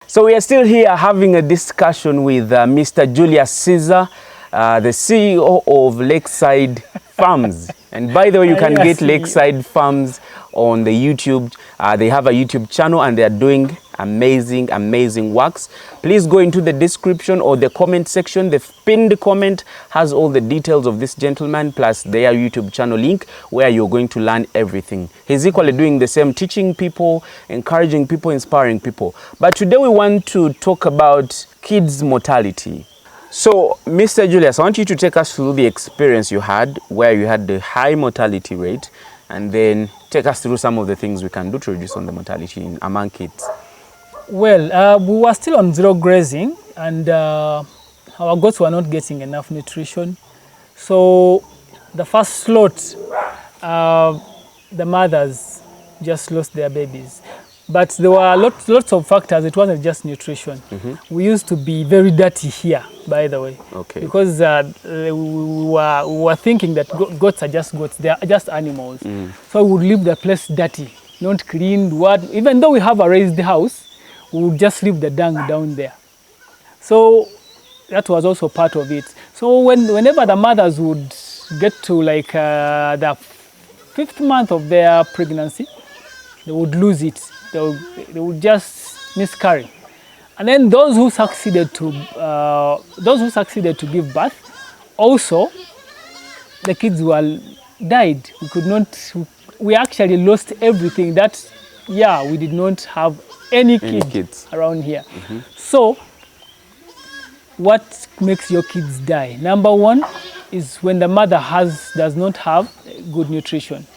So we are still here having a discussion with Mr. Julius Caesar, the CEO of Lakeside Farms. And by the way, you can get Lakeside Farms on the YouTube. They have a YouTube channel and they are doing amazing works. Please go into the description or the comment section. The pinned comment has all the details of this gentleman plus their YouTube channel link where you're going to learn everything. He's equally doing the same, teaching people, encouraging people, inspiring people. But today we want to talk about kids' mortality. So, Mr. Julius, I want you to take us through the experience you had where you had the high mortality rate, and then take us through some of the things we can do to reduce on the mortality among kids. Well, we were still on zero grazing, and our goats were not getting enough nutrition. So the first slot, the mothers just lost their babies. But there were lots of factors. It wasn't just nutrition. We used to be very dirty here, by the way. Okay. Because we were thinking that goats are just goats. They are just animals. So we would leave the place dirty, not cleaned. Even though we have a raised house, we would just leave the dung down there. So that was also part of it. So whenever the mothers would get to like the 5th month of their pregnancy, they would lose it. They would just miscarry. And then those who succeeded to give birth, also the kids died. We actually lost everything. We did not have any kids around here. So what makes your kids die? Number one is when the mother does not have good nutrition.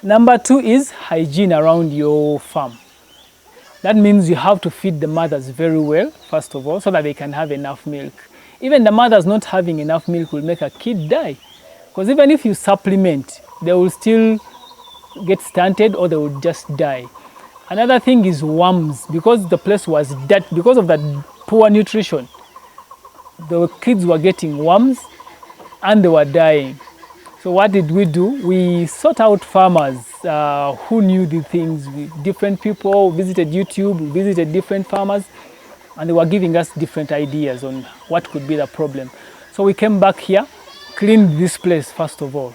Number two is hygiene around your farm. That means you have to feed the mothers very well, first of all, so that they can have enough milk. Even the mothers not having enough milk will make a kid die. Because even if you supplement, they will still get stunted or they will just die. Another thing is worms. Because the place was dead, because of that poor nutrition, the kids were getting worms and they were dying. So what did we do? We sought out farmers who knew the things. Different people visited YouTube, we visited different farmers, and they were giving us different ideas on what could be the problem. So we came back here, cleaned this place first of all.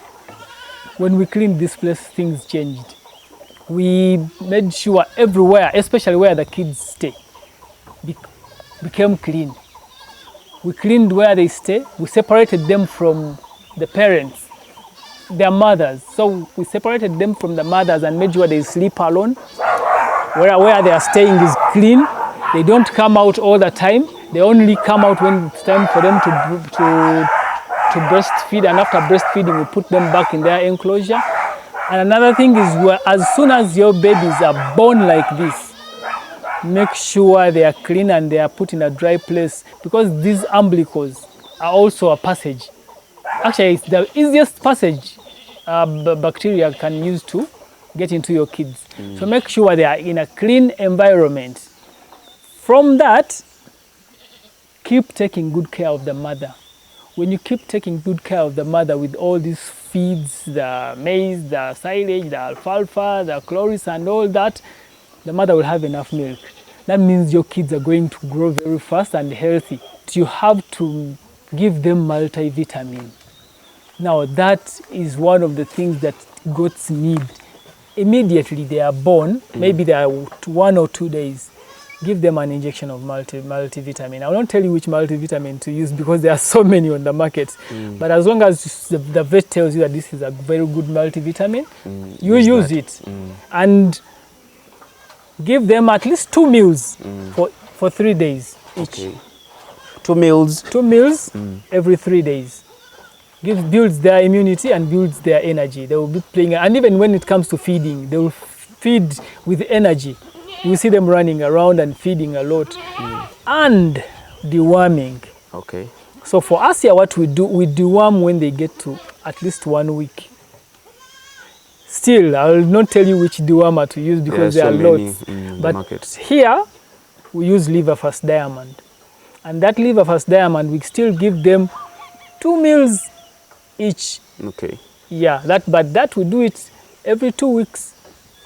When we cleaned this place, things changed. We made sure everywhere, especially where the kids stay, became clean. We cleaned where they stay. We separated them from the parents, their mothers. So we separated them from the mothers and made sure they sleep alone. Where they are staying is clean. They don't come out all the time. They only come out when it's time for them to breastfeed. And after breastfeeding, we put them back in their enclosure. And another thing is, as soon as your babies are born like this, make sure they are clean and they are put in a dry place, because these umbilicals are also a passage. Actually, it's the easiest passage bacteria can use to get into your kids. So make sure they are in a clean environment. From that, keep taking good care of the mother. When you keep taking good care of the mother with all these feeds, the maize, the silage, the alfalfa, the chloris and all that, the mother will have enough milk. That means your kids are going to grow very fast and healthy. You have to give them multivitamin. Now that is one of the things that goats need. Immediately they are born, maybe they are 1 or 2 days, give them an injection of multivitamin. I will not tell you which multivitamin to use because there are so many on the market. But as long as the vet tells you that this is a very good multivitamin, you use it. And give them at least 2 meals for 3 days each. Okay. 2 meals? 2 meals every 3 days. Builds their immunity and builds their energy. They will be playing, and even when it comes to feeding, they will feed with energy. You see them running around and feeding a lot. And deworming. Okay. So for us here, what we do, we deworm when they get to at least 1 week. Still, I will not tell you which dewormer to use because there are lots. But here, we use liver first diamond. And that liver first diamond, we still give them 2 meals each. Okay. Yeah, but that we do it every 2 weeks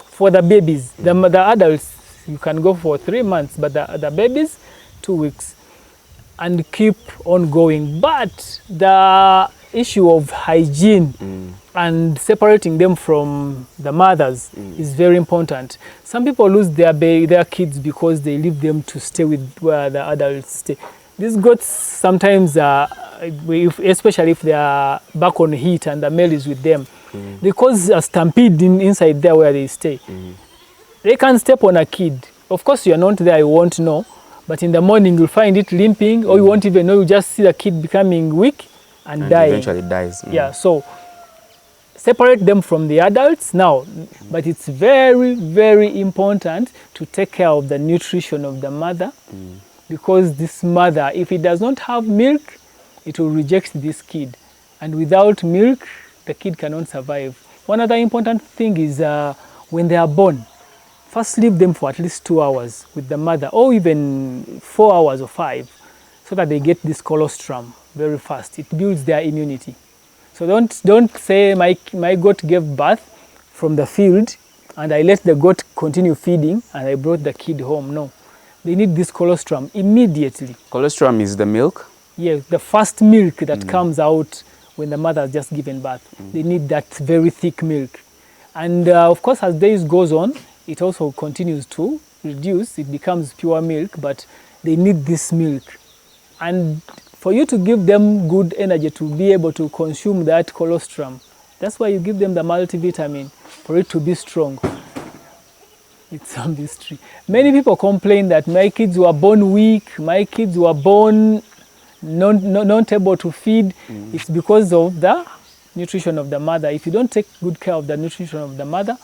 for the babies. The adults You can go for 3 months, but the babies, 2 weeks, and keep on going. But the issue of hygiene and separating them from the mothers is very important. Some people lose their kids because they leave them to stay with where the adults stay. These goats sometimes, especially if they are back on heat and the male is with them, they cause a stampede inside there where they stay. They can step on a kid. Of course, you are not there, you won't know. But in the morning, you'll find it limping, or you won't even know. You just see the kid becoming weak and dying. Eventually dies. Yeah, so separate them from the adults now. But it's very, very important to take care of the nutrition of the mother, because this mother, if it does not have milk, it will reject this kid. And without milk, the kid cannot survive. One other important thing is when they are born, first leave them for at least 2 hours with the mother, or even 4 hours or 5, so that they get this colostrum very fast. It builds their immunity. So don't say my goat gave birth from the field and I let the goat continue feeding and I brought the kid home. No, they need this colostrum immediately. Colostrum is the milk? Yes, the first milk that comes out when the mother has just given birth. They need that very thick milk. And of course, as days goes on, it also continues to reduce. It becomes pure milk, but they need this milk. And for you to give them good energy to be able to consume that colostrum, that's why you give them the multivitamin, for it to be strong. It's some mystery. Many people complain that my kids were born weak, my kids were born not able to feed. It's because of the nutrition of the mother. If you don't take good care of the nutrition of the mother,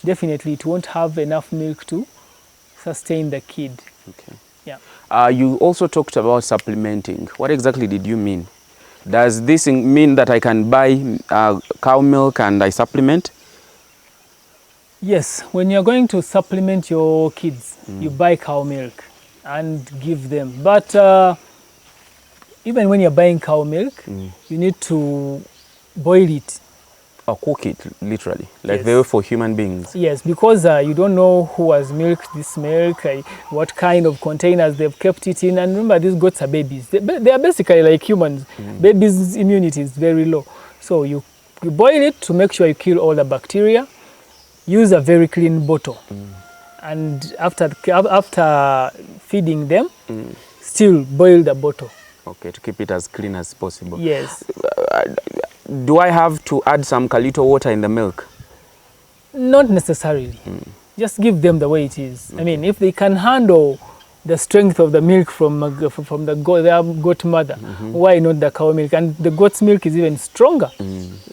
definitely it won't have enough milk to sustain the kid. Okay. Yeah. You also talked about supplementing. What exactly did you mean? Does this mean that I can buy cow milk and I supplement? Yes, when you're going to supplement your kids, you buy cow milk and give them. But even when you're buying cow milk, you need to boil it. Or cook it, literally, like they were for human beings. Yes, because you don't know who has milked this milk, what kind of containers they've kept it in. And remember, these goats are babies. They are basically like humans. Babies' immunity is very low. So you boil it to make sure you kill all the bacteria. Use a very clean bottle. And after feeding them, still boil the bottle. Okay, to keep it as clean as possible. Yes. Do I have to add some Kalito water in the milk? Not necessarily. Just give them the way it is. I mean, if they can handle the strength of the milk from the goat mother, why not the cow milk? And the goat's milk is even stronger.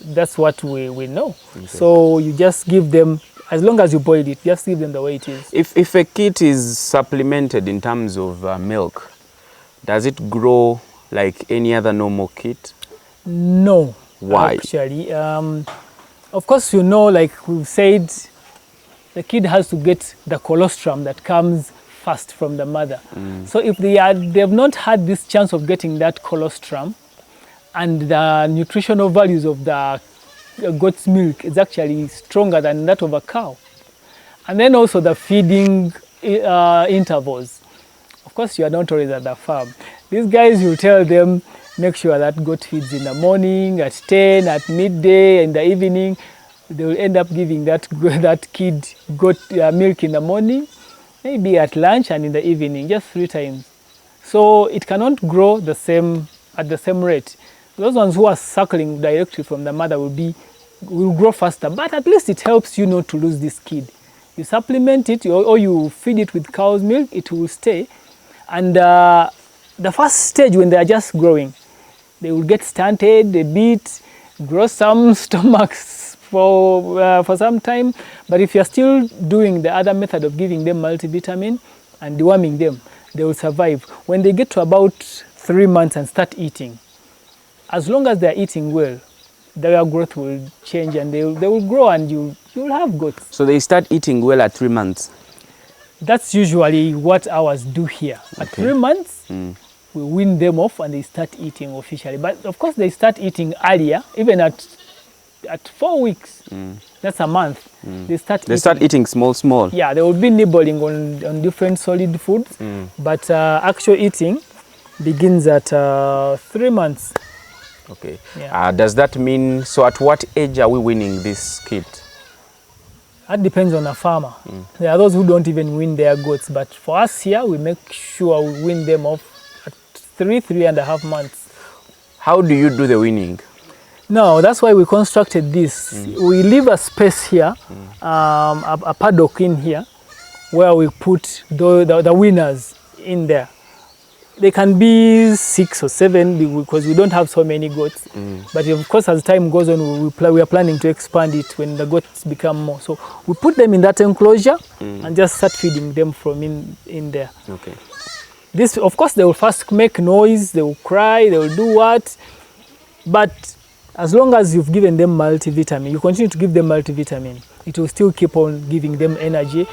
That's what we know. Okay. So you just give them, as long as you boil it, just give them the way it is. If a kid is supplemented in terms of milk, does it grow like any other normal kid? No. Why? Actually, of course, you know, like we've said, the kid has to get the colostrum that comes first from the mother. So if they've not had this chance of getting that colostrum, and the nutritional values of the goat's milk is actually stronger than that of a cow, and then also the feeding intervals. Of course, you are not always at the farm. These guys, you tell them, make sure that goat feeds in the morning, at 10, at midday, in the evening. They will end up giving that kid goat milk in the morning, maybe at lunch and in the evening, just 3 times. So it cannot grow at the same rate. Those ones who are suckling directly from the mother will grow faster, but at least it helps you not to lose this kid. You supplement it or you feed it with cow's milk, it will stay. And the first stage, when they are just growing, they will get stunted a bit, grow some stomachs for some time. But if you're still doing the other method of giving them multivitamin and deworming them, they will survive. When they get to about 3 months and start eating, as long as they're eating well, their growth will change and they will grow and you'll have goats. So they start eating well at 3 months? That's usually what ours do here. At 3 months, we wean them off and they start eating officially. But of course, they start eating earlier, even at 4 weeks. that's a month, they start eating small. Yeah, they will be nibbling on different solid foods, but actual eating begins at 3 months. Okay. Yeah. Does that mean, so at what age are we weaning this kid? That depends on a farmer. There are those who don't even wean their goats, but for us here, we make sure we wean them off at 3.5 months. How do you do the weaning? No, that's why we constructed this. We leave a space here, a paddock in here, where we put the weaners in there. They can be 6 or 7 because we don't have so many goats. But of course, as time goes on, we are planning to expand it when the goats become more. So we put them in that enclosure and just start feeding them from in there. Okay. This, of course, they will first make noise, they will cry, they will do what. But as long as you've given them multivitamin, you continue to give them multivitamin, it will still keep on giving them energy.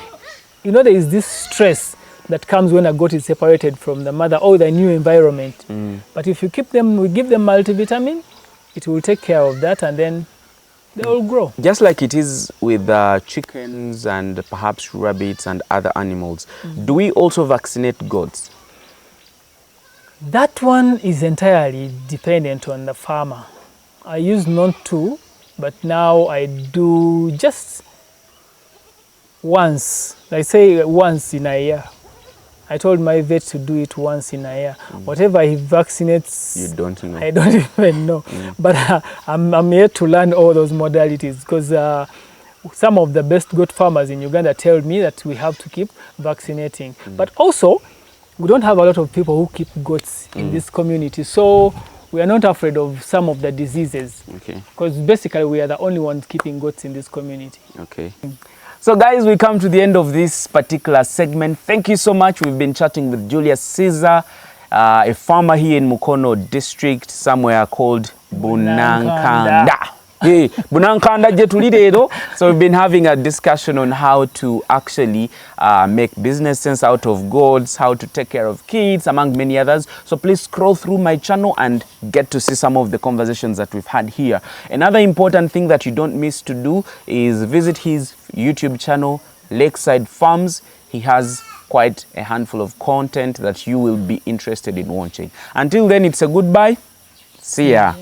You know, there is this stress that comes when a goat is separated from the mother or the new environment. But if you keep them, we give them multivitamin, it will take care of that and then they will grow. Just like it is with chickens and perhaps rabbits and other animals, do we also vaccinate goats? That one is entirely dependent on the farmer. I used not to, but now I do just once. I say once in a year. I told my vet to do it once in a year. Whatever he vaccinates, You don't know. I don't even know. But I'm yet to learn all those modalities because some of the best goat farmers in Uganda tell me that we have to keep vaccinating. But also, we don't have a lot of people who keep goats in this community. So we are not afraid of some of the diseases. Okay. Because basically we are the only ones keeping goats in this community. Okay. So guys, we come to the end of this particular segment. Thank you so much. We've been chatting with Julius Caesar, a farmer here in Mukono district, somewhere called Bunankanda. Hey, Bunankanda Jetulidero. So we've been having a discussion on how to actually make business sense out of goats, how to take care of kids, among many others. So please scroll through my channel and get to see some of the conversations that we've had here. Another important thing that you don't miss to do is visit his YouTube channel, Lakeside Farms. He has quite a handful of content that you will be interested in watching. Until then, it's a goodbye. See ya.